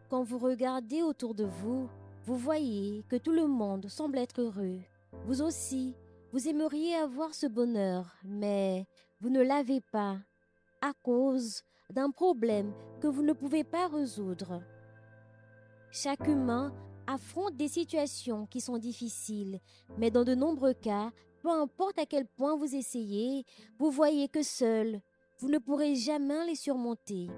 Quand vous regardez autour de vous, vous voyez que tout le monde semble être heureux. Vous aussi, vous aimeriez avoir ce bonheur, mais vous ne l'avez pas à cause d'un problème que vous ne pouvez pas résoudre. Chaque humain affronte des situations qui sont difficiles, mais dans de nombreux cas, peu importe à quel point vous essayez, vous voyez que seul, vous ne pourrez jamais les surmonter.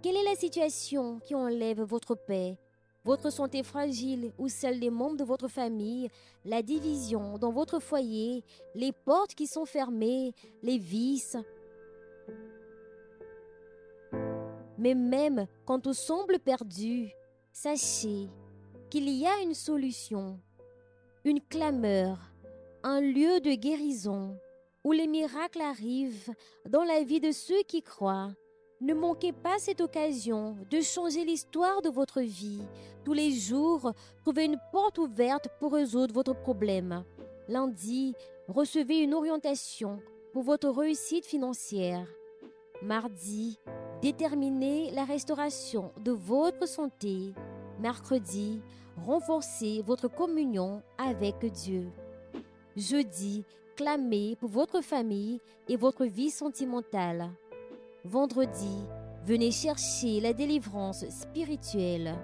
Quelle est la situation qui enlève votre paix? Votre santé fragile ou celle des membres de votre famille, la division dans votre foyer, les portes qui sont fermées, les vices. Mais même quand tout semble perdu, sachez qu'il y a une solution, une clameur, un lieu de guérison où les miracles arrivent dans la vie de ceux qui croient. Ne manquez pas cette occasion de changer l'histoire de votre vie. Tous les jours, trouvez une porte ouverte pour résoudre votre problème. Lundi, recevez une orientation pour votre réussite financière. Mardi, déterminez la restauration de votre santé. Mercredi, renforcez votre communion avec Dieu. Jeudi, clamez pour votre famille et votre vie sentimentale. Vendredi, venez chercher la délivrance spirituelle.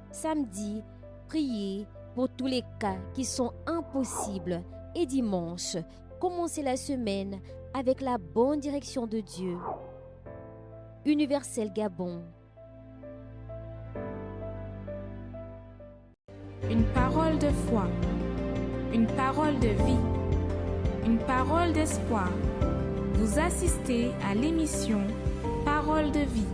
Samedi, priez pour tous les cas qui sont impossibles. Et dimanche, commencez la semaine avec la bonne direction de Dieu. Universel Gabon. Une parole de foi, une parole de vie, une parole d'espoir. Vous assistez à l'émission Parole de vie.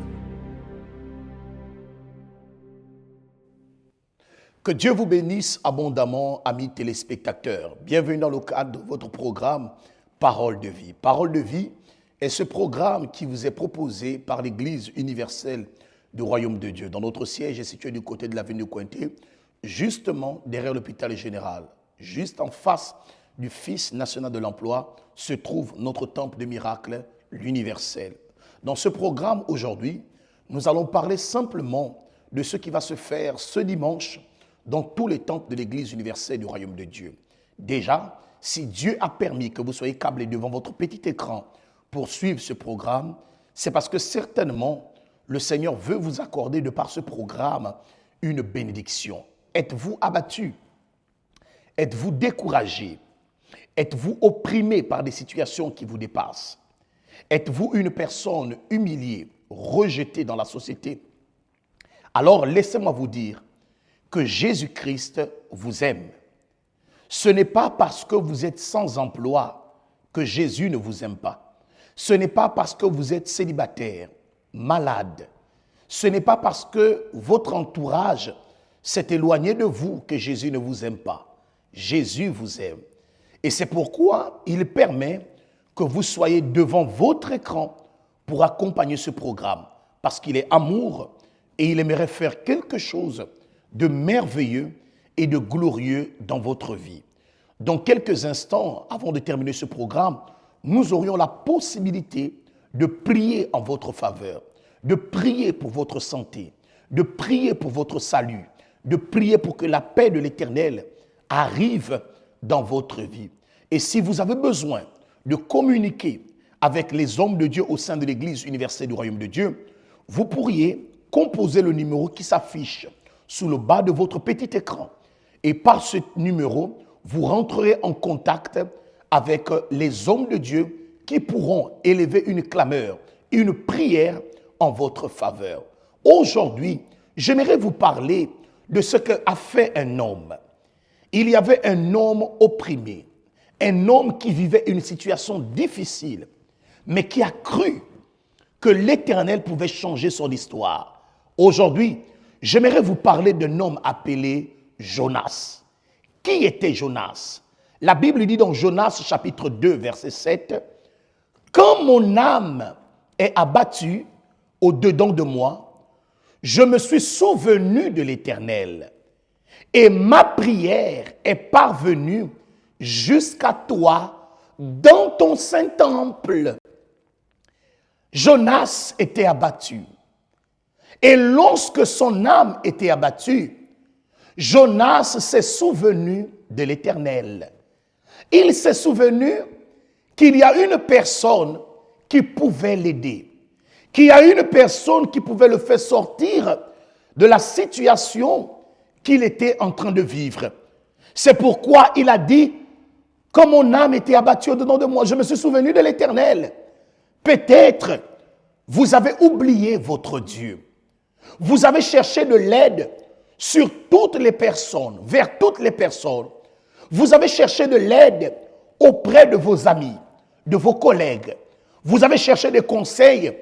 Que Dieu vous bénisse abondamment, amis téléspectateurs. Bienvenue dans le cadre de votre programme Parole de vie. Parole de vie est ce programme qui vous est proposé par l'Église universelle du Royaume de Dieu. Dans notre siège est situé du côté de l'avenue Cointet, justement derrière l'hôpital général, juste en face du Fils national de l'emploi, se trouve notre temple de miracle, l'universel. Dans ce programme aujourd'hui, nous allons parler simplement de ce qui va se faire ce dimanche dans tous les temples de l'Église universelle du Royaume de Dieu. Déjà, si Dieu a permis que vous soyez câblés devant votre petit écran pour suivre ce programme, c'est parce que certainement le Seigneur veut vous accorder de par ce programme une bénédiction. Êtes-vous abattu? Êtes-vous découragé? Êtes-vous opprimé par des situations qui vous dépassent? Êtes-vous une personne humiliée, rejetée dans la société? Alors laissez-moi vous dire que Jésus-Christ vous aime. Ce n'est pas parce que vous êtes sans emploi que Jésus ne vous aime pas. Ce n'est pas parce que vous êtes célibataire, malade. Ce n'est pas parce que votre entourage s'est éloigné de vous que Jésus ne vous aime pas. Jésus vous aime. Et c'est pourquoi il permet que vous soyez devant votre écran pour accompagner ce programme. Parce qu'il est amour et il aimerait faire quelque chose de merveilleux et de glorieux dans votre vie. Dans quelques instants, avant de terminer ce programme, nous aurions la possibilité de prier en votre faveur, de prier pour votre santé, de prier pour votre salut, de prier pour que la paix de l'Éternel arrive dans votre vie. Et si vous avez besoin de communiquer avec les hommes de Dieu au sein de l'Église universelle du Royaume de Dieu, vous pourriez composer le numéro qui s'affiche sous le bas de votre petit écran. Et par ce numéro, vous rentrerez en contact avec les hommes de Dieu qui pourront élever une clameur, une prière en votre faveur. Aujourd'hui, j'aimerais vous parler de ce qu'a fait un homme. Il y avait un homme opprimé, un homme qui vivait une situation difficile, mais qui a cru que l'Éternel pouvait changer son histoire. Aujourd'hui, j'aimerais vous parler d'un homme appelé Jonas. Qui était Jonas? La Bible dit dans Jonas chapitre 2, verset 7, « Quand mon âme est abattue au-dedans de moi, je me suis souvenu de l'Éternel et ma prière est parvenue jusqu'à toi dans ton saint temple. » Jonas était abattu. Et lorsque son âme était abattue, Jonas s'est souvenu de l'Éternel. Il s'est souvenu qu'il y a une personne qui pouvait l'aider, qu'il y a une personne qui pouvait le faire sortir de la situation qu'il était en train de vivre. C'est pourquoi il a dit, quand mon âme était abattue au-dedans de moi, je me suis souvenu de l'Éternel. Peut-être vous avez oublié votre Dieu. Vous avez cherché de l'aide sur toutes les personnes, vers toutes les personnes. Vous avez cherché de l'aide auprès de vos amis, de vos collègues. Vous avez cherché des conseils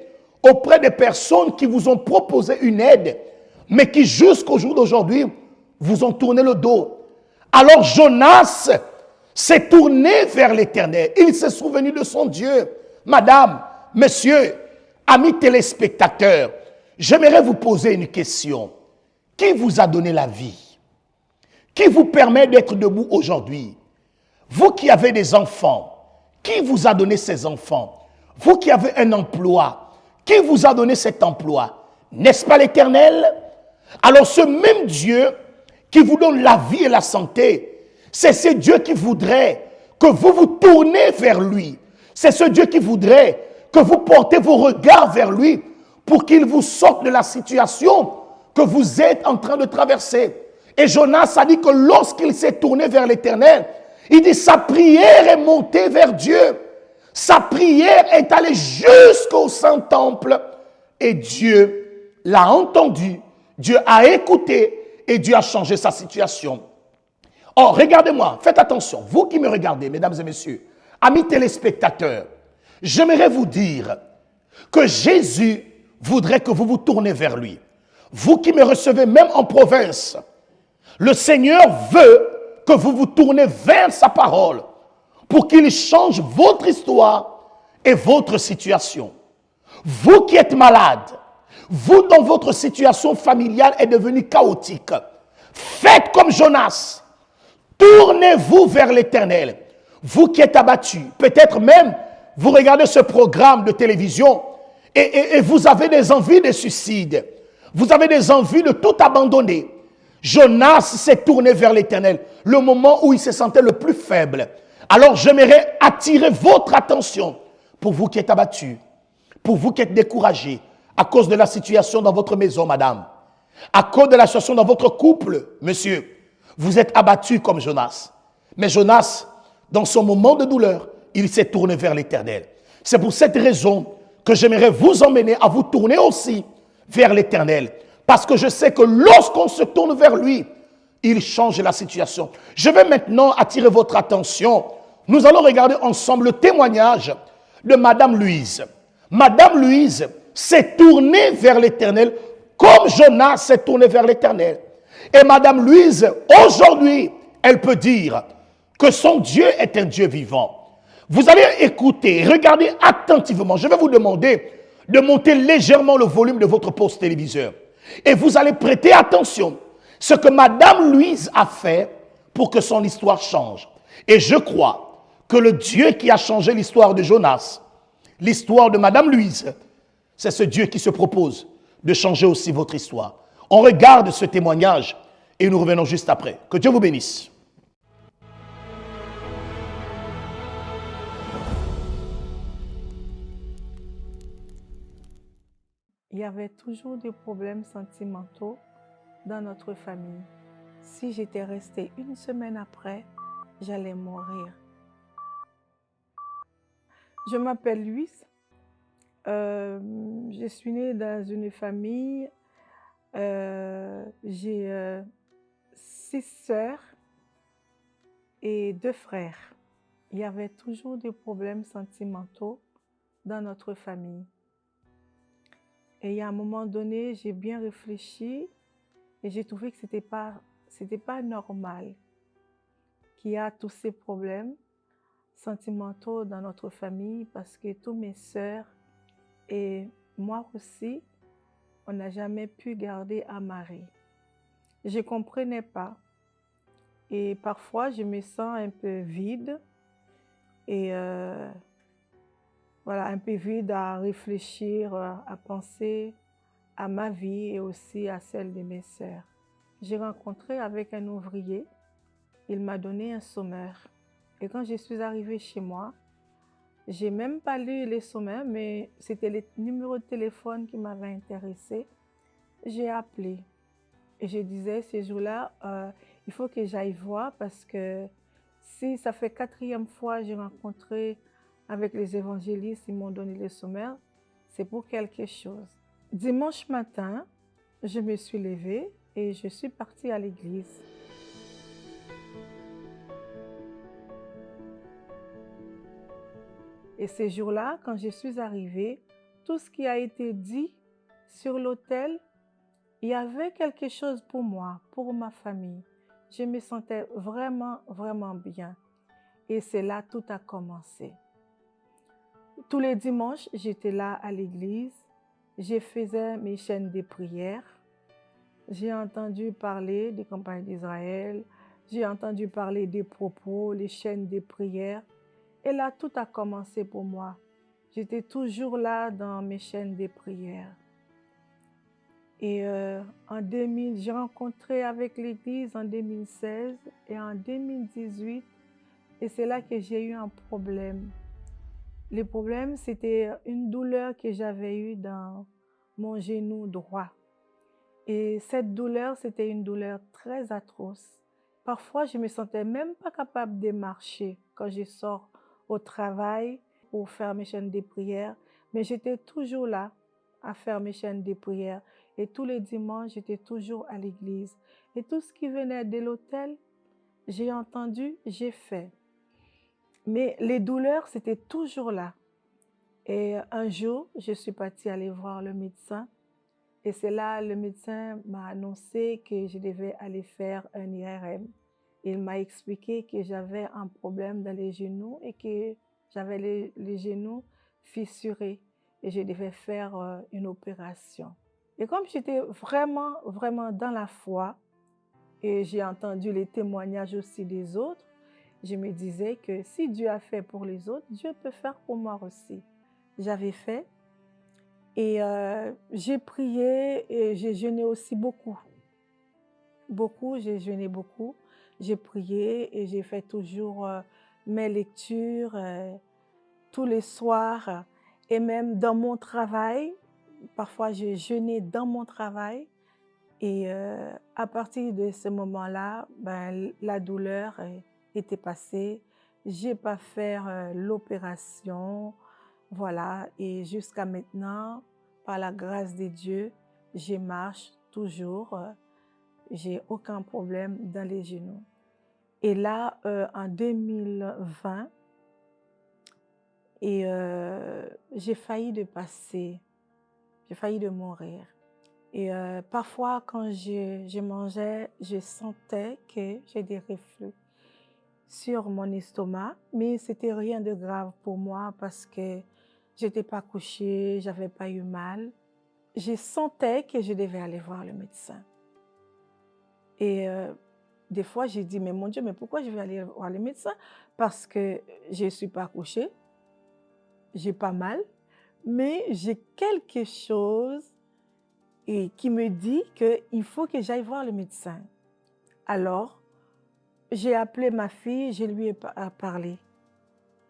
auprès des personnes qui vous ont proposé une aide, mais qui jusqu'au jour d'aujourd'hui vous ont tourné le dos. Alors Jonas s'est tourné vers l'Éternel. Il s'est souvenu de son Dieu. Madame, monsieur, amis téléspectateurs, j'aimerais vous poser une question. Qui vous a donné la vie? Qui vous permet d'être debout aujourd'hui? Vous qui avez des enfants, qui vous a donné ces enfants? Vous qui avez un emploi, qui vous a donné cet emploi? N'est-ce pas l'Éternel? Alors ce même Dieu qui vous donne la vie et la santé, c'est ce Dieu qui voudrait que vous vous tournez vers lui. C'est ce Dieu qui voudrait que vous portez vos regards vers lui pour qu'il vous sorte de la situation que vous êtes en train de traverser. Et Jonas a dit que lorsqu'il s'est tourné vers l'Éternel, il dit sa prière est montée vers Dieu. Sa prière est allée jusqu'au Saint-Temple et Dieu l'a entendu. Dieu a écouté et Dieu a changé sa situation. Oh, regardez-moi, faites attention, vous qui me regardez, mesdames et messieurs, amis téléspectateurs, j'aimerais vous dire que Jésus voudrait que vous vous tournez vers lui. Vous qui me recevez même en province, le Seigneur veut que vous vous tournez vers sa parole pour qu'il change votre histoire et votre situation. Vous qui êtes malade, vous dont votre situation familiale est devenue chaotique, faites comme Jonas. Tournez-vous vers l'Éternel. Vous qui êtes abattu, peut-être même vous regardez ce programme de télévision et vous avez des envies de suicide. Vous avez des envies de tout abandonner. Jonas s'est tourné vers l'Éternel, le moment où il se sentait le plus faible. Alors j'aimerais attirer votre attention pour vous qui êtes abattus, pour vous qui êtes découragés à cause de la situation dans votre maison, madame, à cause de la situation dans votre couple, monsieur. Vous êtes abattu comme Jonas. Mais Jonas, dans son moment de douleur, il s'est tourné vers l'Éternel. C'est pour cette raison que j'aimerais vous emmener à vous tourner aussi vers l'Éternel. Parce que je sais que lorsqu'on se tourne vers lui, il change la situation. Je vais maintenant attirer votre attention. Nous allons regarder ensemble le témoignage de Madame Louise. Madame Louise s'est tournée vers l'Éternel comme Jonas s'est tourné vers l'Éternel. Et Madame Louise, aujourd'hui, elle peut dire que son Dieu est un Dieu vivant. Vous allez écouter, regarder attentivement. Je vais vous demander de monter légèrement le volume de votre poste téléviseur. Et vous allez prêter attention ce que Madame Louise a fait pour que son histoire change. Et je crois que le Dieu qui a changé l'histoire de Jonas, l'histoire de Madame Louise, c'est ce Dieu qui se propose de changer aussi votre histoire. On regarde ce témoignage et nous revenons juste après. Que Dieu vous bénisse. Il y avait toujours des problèmes sentimentaux dans notre famille. Si j'étais restée une semaine après, j'allais mourir. Je m'appelle Louise. Je suis née dans une famille. J'ai 6 sœurs et 2 frères. Il y avait toujours des problèmes sentimentaux dans notre famille. Et à un moment donné, j'ai bien réfléchi et j'ai trouvé que c'était pas normal qu'il y a tous ces problèmes sentimentaux dans notre famille parce que toutes mes sœurs et moi aussi, on n'a jamais pu garder un mari. Je ne comprenais pas. Et parfois, je me sens un peu vide et voilà, un peu vide à réfléchir, à penser à ma vie et aussi à celle de mes sœurs. J'ai rencontré avec un ouvrier, il m'a donné un sommeur. Et quand je suis arrivée chez moi, j'ai même pas lu les sommeurs, mais c'était les numéros de téléphone qui m'avaient intéressée. J'ai appelé et je disais ces jours-là, il faut que j'aille voir parce que si ça fait 4e fois que j'ai rencontré avec les évangélistes, ils m'ont donné le sommaire, c'est pour quelque chose. Dimanche matin, je me suis levée et je suis partie à l'église. Et ces jours-là, quand je suis arrivée, tout ce qui a été dit sur l'autel, il y avait quelque chose pour moi, pour ma famille. Je me sentais vraiment, vraiment bien. Et c'est là tout a commencé. Tous les dimanches, j'étais là à l'église. Je faisais mes chaînes de prière. J'ai entendu parler des campagnes d'Israël. J'ai entendu parler des propos, les chaînes de prière. Et là, tout a commencé pour moi. J'étais toujours là dans mes chaînes de prière. Et en 2000, j'ai rencontré avec l'Église en 2016 et en 2018. Et c'est là que j'ai eu un problème. Le problème, c'était une douleur que j'avais eue dans mon genou droit. Et cette douleur, c'était une douleur très atroce. Parfois, je ne me sentais même pas capable de marcher quand je sors au travail pour faire mes chaînes de prière. Mais j'étais toujours là à faire mes chaînes de prière. Et tous les dimanches, j'étais toujours à l'église. Et tout ce qui venait de l'autel, j'ai entendu, j'ai fait. Mais les douleurs, c'était toujours là. Et un jour, je suis partie aller voir le médecin. Et c'est là, le médecin m'a annoncé que je devais aller faire un IRM. Il m'a expliqué que j'avais un problème dans les genoux et que j'avais les genoux fissurés et je devais faire une opération. Et comme j'étais vraiment, vraiment dans la foi et j'ai entendu les témoignages aussi des autres, je me disais que si Dieu a fait pour les autres, Dieu peut faire pour moi aussi. J'avais fait. Et j'ai prié et j'ai jeûné aussi beaucoup. Beaucoup, j'ai jeûné beaucoup. J'ai prié et j'ai fait toujours mes lectures tous les soirs. Et même dans mon travail, parfois j'ai jeûné dans mon travail. Et à partir de ce moment-là, ben, la douleur était passée. Je n'ai pas fait l'opération. Voilà, et jusqu'à maintenant, par la grâce de Dieu, je marche toujours. J'ai aucun problème dans les genoux. Et là, en 2020, j'ai failli de passer, j'ai failli de mourir. Et parfois, quand je mangeais, je sentais que j'ai des reflux sur mon estomac, mais c'était rien de grave pour moi parce que j'étais pas couchée, j'avais pas eu mal. Je sentais que je devais aller voir le médecin. Et des fois, j'ai dit, mais mon Dieu, mais pourquoi je vais aller voir le médecin? Parce que je suis pas couchée, j'ai pas mal, mais j'ai quelque chose qui me dit qu'il faut que j'aille voir le médecin. Alors, j'ai appelé ma fille, je lui ai parlé.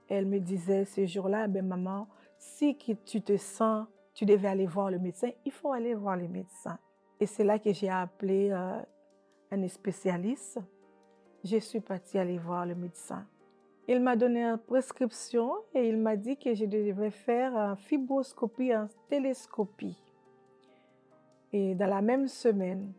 Elle me disait ce jour-là, ben maman, si tu te sens, tu devais aller voir le médecin, il faut aller voir le médecin. Et c'est là que j'ai appelé un spécialiste. Je suis partie aller voir le médecin. Il m'a donné une prescription et il m'a dit que je devais faire une fibroscopie, une télescopie. Et dans la même semaine.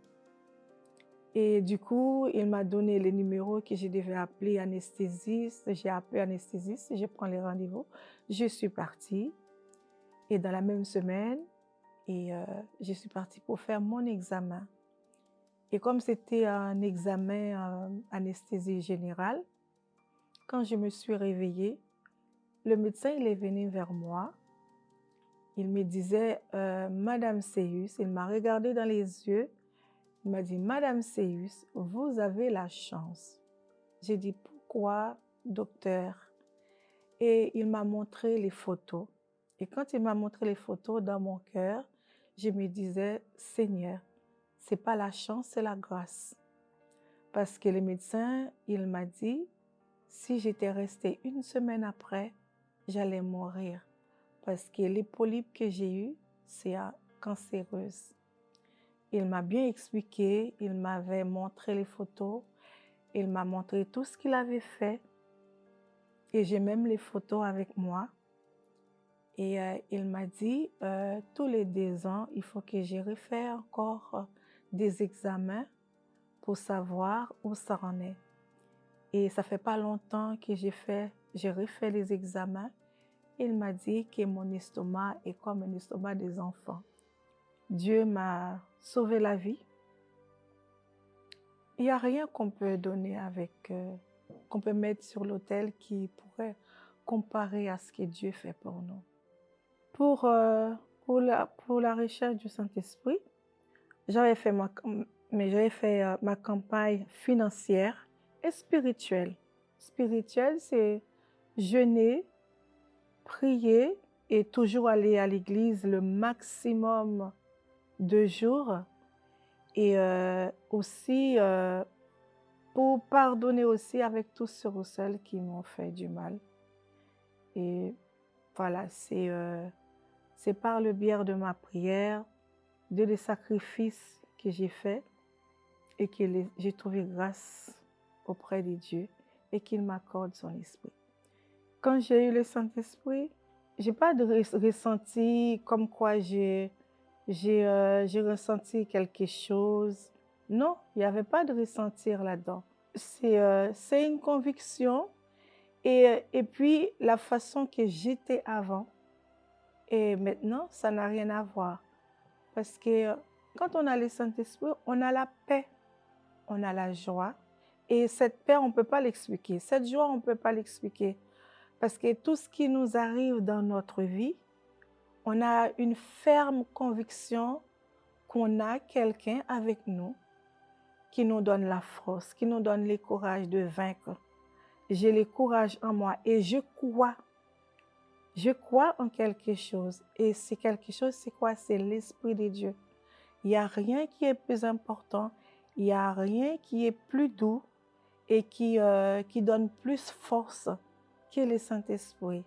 Et du coup, il m'a donné les numéros que je devais appeler anesthésiste. J'ai appelé anesthésiste, je prends les rendez-vous. Je suis partie. Et dans la même semaine, je suis partie pour faire mon examen. Et comme c'était un examen anesthésie générale, quand je me suis réveillée, le médecin il est venu vers moi. Il me disait, Madame Seyus, il m'a regardé dans les yeux. Il m'a dit, Madame Seyus, vous avez la chance. J'ai dit, pourquoi, docteur? Et il m'a montré les photos. Et quand il m'a montré les photos dans mon cœur, je me disais, Seigneur, c'est pas la chance, c'est la grâce. Parce que le médecin, il m'a dit, si j'étais restée 1 semaine après, j'allais mourir. Parce que les polypes que j'ai eus, c'est cancéreuse. Il m'a bien expliqué, il m'avait montré les photos, il m'a montré tout ce qu'il avait fait. Et j'ai même les photos avec moi. Et il m'a dit, tous les 2 ans, il faut que je refais encore des examens pour savoir où ça en est. Et ça fait pas longtemps que j'ai refait les examens. Il m'a dit que mon estomac est comme un estomac des enfants. Dieu m'a sauvé la vie. Il n'y a rien qu'on peut donner qu'on peut mettre sur l'autel qui pourrait comparer à ce que Dieu fait pour nous. Pour la recherche du Saint-Esprit, j'avais fait ma campagne financière et spirituelle. Spirituelle, c'est jeûner, prier et toujours aller à l'église le maximum de jours. Et aussi pour pardonner aussi avec tous ceux ou celles qui m'ont fait du mal. Et voilà, c'est par le biais de ma prière, des sacrifices que j'ai faits et que j'ai trouvé grâce auprès de Dieu et qu'il m'accorde son esprit. Quand j'ai eu le Saint-Esprit, je n'ai pas de ressenti comme quoi j'ai ressenti quelque chose. Non, il n'y avait pas de ressentir là-dedans. C'est une conviction et puis la façon que j'étais avant et maintenant, ça n'a rien à voir. Parce que quand on a le Saint-Esprit, on a la paix, on a la joie. Et cette paix, on ne peut pas l'expliquer. Cette joie, on ne peut pas l'expliquer. Parce que tout ce qui nous arrive dans notre vie, on a une ferme conviction qu'on a quelqu'un avec nous qui nous donne la force, qui nous donne le courage de vaincre. J'ai le courage en moi et je crois. Je crois en quelque chose. Et c'est quelque chose, c'est quoi? C'est l'Esprit de Dieu. Il n'y a rien qui est plus important, il n'y a rien qui est plus doux et qui donne plus force que le Saint-Esprit.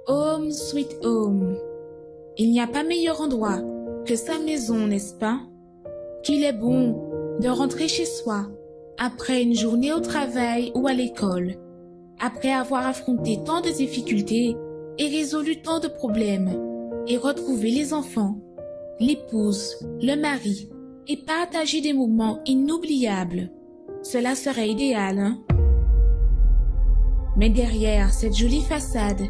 Home sweet home. Il n'y a pas meilleur endroit que sa maison, n'est-ce pas? Qu'il est bon de rentrer chez soi après une journée au travail ou à l'école, après avoir affronté tant de difficultés et résolu tant de problèmes, et retrouver les enfants, l'épouse, le mari, et partager des moments inoubliables. Cela serait idéal, hein? Mais derrière cette jolie façade,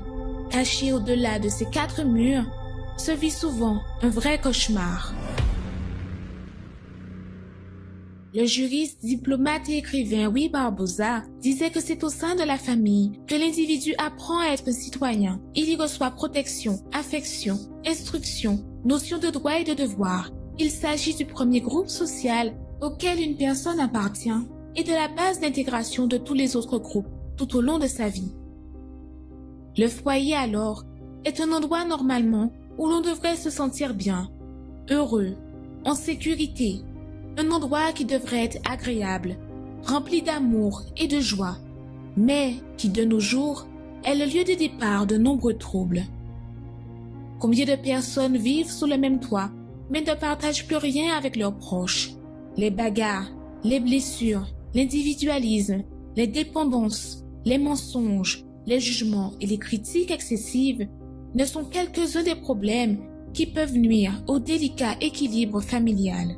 cachée au-delà de ces 4 murs, se vit souvent un vrai cauchemar. Le juriste, diplomate et écrivain Louis Barbosa disait que c'est au sein de la famille que l'individu apprend à être citoyen. Il y reçoit protection, affection, instruction, notion de droit et de devoir. Il s'agit du premier groupe social auquel une personne appartient et de la base d'intégration de tous les autres groupes tout au long de sa vie. Le foyer alors est un endroit normalement où l'on devrait se sentir bien, heureux, en sécurité, un endroit qui devrait être agréable, rempli d'amour et de joie, mais qui de nos jours est le lieu de départ de nombreux troubles. Combien de personnes vivent sous le même toit, mais ne partagent plus rien avec leurs proches? Les bagarres, les blessures, l'individualisme, les dépendances, les mensonges, les jugements et les critiques excessives ne sont quelques-uns des problèmes qui peuvent nuire au délicat équilibre familial.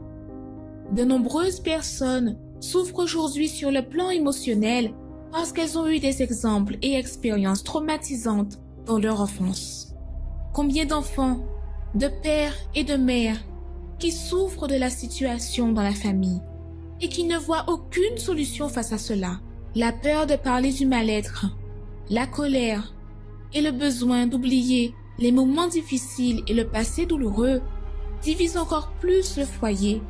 De nombreuses personnes souffrent aujourd'hui sur le plan émotionnel parce qu'elles ont eu des exemples et expériences traumatisantes dans leur enfance. Combien d'enfants, de pères et de mères qui souffrent de la situation dans la famille et qui ne voient aucune solution face à cela? La peur de parler du mal-être, la colère et le besoin d'oublier les moments difficiles et le passé douloureux divisent encore plus le foyer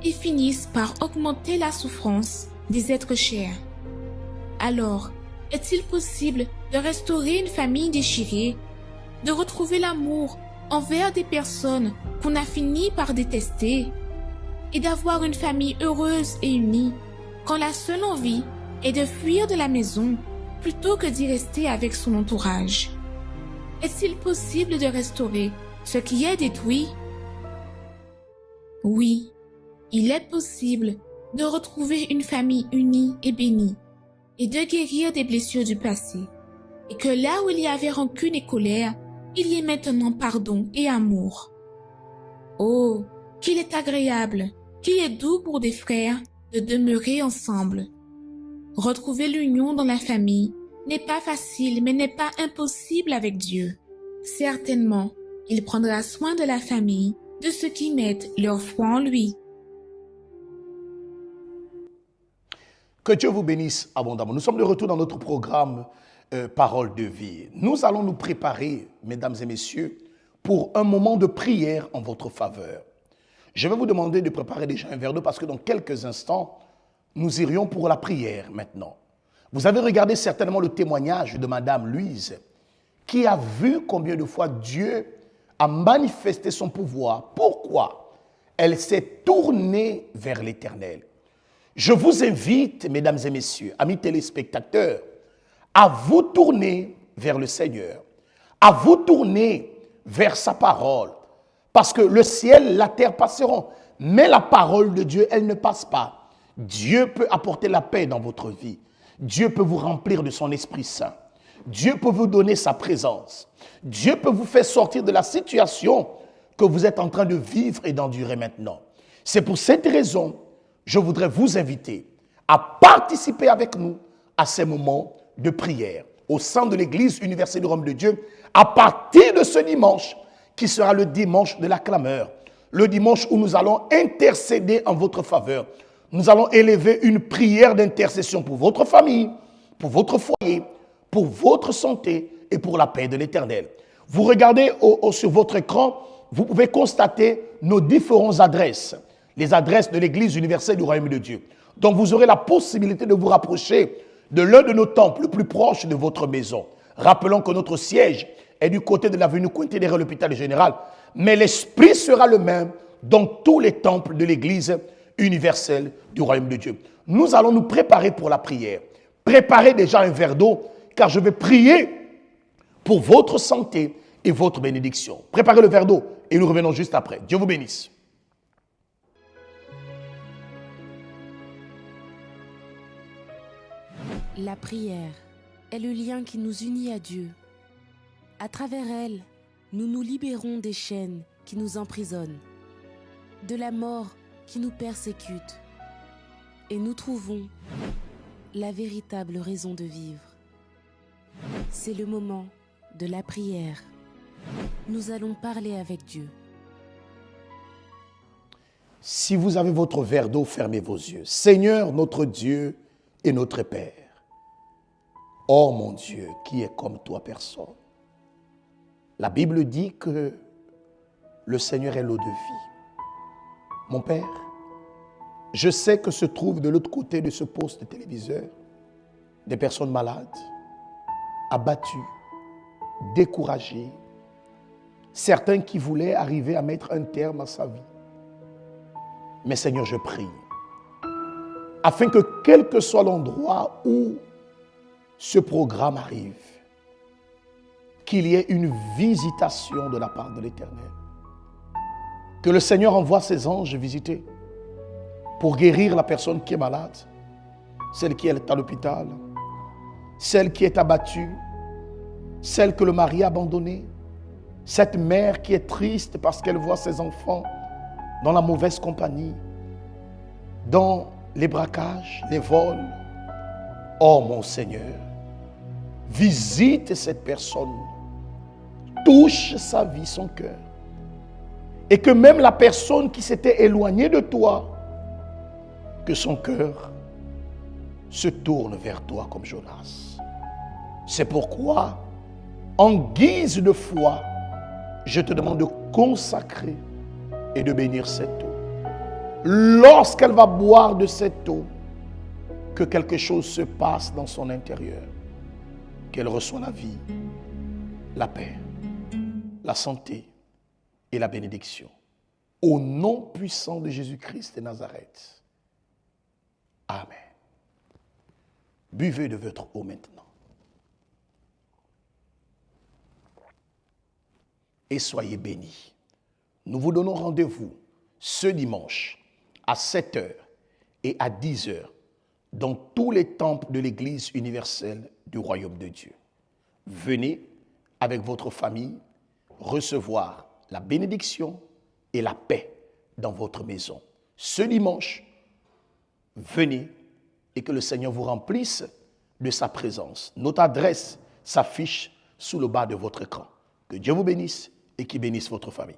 et finissent par augmenter la souffrance des êtres chers. Alors, est-il possible de restaurer une famille déchirée, de retrouver l'amour envers des personnes qu'on a fini par détester et d'avoir une famille heureuse et unie quand la seule envie est de fuir de la maison plutôt que d'y rester avec son entourage? Est-il possible de restaurer ce qui est détruit? Oui, il est possible de retrouver une famille unie et bénie et de guérir des blessures du passé, et que là où il y avait rancune et colère, il y ait maintenant pardon et amour. Oh, qu'il est agréable, qu'il est doux pour des frères de demeurer ensemble. Retrouver l'union dans la famille n'est pas facile, mais n'est pas impossible avec Dieu. Certainement, il prendra soin de la famille, de ceux qui mettent leur foi en lui. Que Dieu vous bénisse abondamment. Nous sommes de retour dans notre programme Parole de vie. Nous allons nous préparer, mesdames et messieurs, pour un moment de prière en votre faveur. Je vais vous demander de préparer déjà un verre d'eau parce que dans quelques instants, nous irions pour la prière maintenant. Vous avez regardé certainement le témoignage de Madame Louise qui a vu combien de fois Dieu a manifesté son pouvoir. Pourquoi? Elle s'est tournée vers l'Éternel. Je vous invite, mesdames et messieurs, amis téléspectateurs, à vous tourner vers le Seigneur, à vous tourner vers sa parole, parce que le ciel, la terre passeront, mais la parole de Dieu, elle ne passe pas. Dieu peut apporter la paix dans votre vie. Dieu peut vous remplir de son Esprit Saint. Dieu peut vous donner sa présence. Dieu peut vous faire sortir de la situation que vous êtes en train de vivre et d'endurer maintenant. C'est pour cette raison je voudrais vous inviter à participer avec nous à ces moments de prière au sein de l'Église universelle du Royaume de Dieu à partir de ce dimanche qui sera le dimanche de la clameur, le dimanche où nous allons intercéder en votre faveur. Nous allons élever une prière d'intercession pour votre famille, pour votre foyer, pour votre santé et pour la paix de l'Éternel. Vous regardez sur votre écran, vous pouvez constater nos différentes adresses. Les adresses de l'Église universelle du Royaume de Dieu. Donc vous aurez la possibilité de vous rapprocher de l'un de nos temples le plus proche de votre maison. Rappelons que notre siège est du côté de l'avenue Cointet derrière l'hôpital général, mais l'esprit sera le même dans tous les temples de l'Église universelle du Royaume de Dieu. Nous allons nous préparer pour la prière. Préparez déjà un verre d'eau, car je vais prier pour votre santé et votre bénédiction. Préparez le verre d'eau et nous revenons juste après. Dieu vous bénisse. La prière est le lien qui nous unit à Dieu. À travers elle, nous nous libérons des chaînes qui nous emprisonnent, de la mort qui nous persécute, et nous trouvons la véritable raison de vivre. C'est le moment de la prière. Nous allons parler avec Dieu. Si vous avez votre verre d'eau, fermez vos yeux. Seigneur, notre Dieu et notre Père. Oh mon Dieu, qui est comme toi, personne. La Bible dit que le Seigneur est l'eau de vie. Mon Père, je sais que se trouvent de l'autre côté de ce poste téléviseur des personnes malades, abattues, découragées, certains qui voulaient arriver à mettre un terme à sa vie. Mais Seigneur, je prie, afin que quel que soit l'endroit où ce programme arrive, qu'il y ait une visitation de la part de l'Éternel. Que le Seigneur envoie ses anges visiter pour guérir la personne qui est malade, celle qui est à l'hôpital, celle qui est abattue, celle que le mari a abandonnée, cette mère qui est triste parce qu'elle voit ses enfants dans la mauvaise compagnie, dans les braquages, les vols. Oh mon Seigneur, visite cette personne, touche sa vie, son cœur. Et que même la personne qui s'était éloignée de toi, que son cœur se tourne vers toi comme Jonas. C'est pourquoi, en guise de foi, je te demande de consacrer et de bénir cette eau. Lorsqu'elle va boire de cette eau, que quelque chose se passe dans son intérieur, qu'elle reçoit la vie, la paix, la santé et la bénédiction. Au nom puissant de Jésus-Christ de Nazareth. Amen. Buvez de votre eau maintenant. Et soyez bénis. Nous vous donnons rendez-vous ce dimanche à 7h et à 10h dans tous les temples de l'Église universelle du Royaume de Dieu. Venez avec votre famille recevoir la bénédiction et la paix dans votre maison. Ce dimanche, venez et que le Seigneur vous remplisse de sa présence. Notre adresse s'affiche sous le bas de votre écran. Que Dieu vous bénisse et qu'il bénisse votre famille.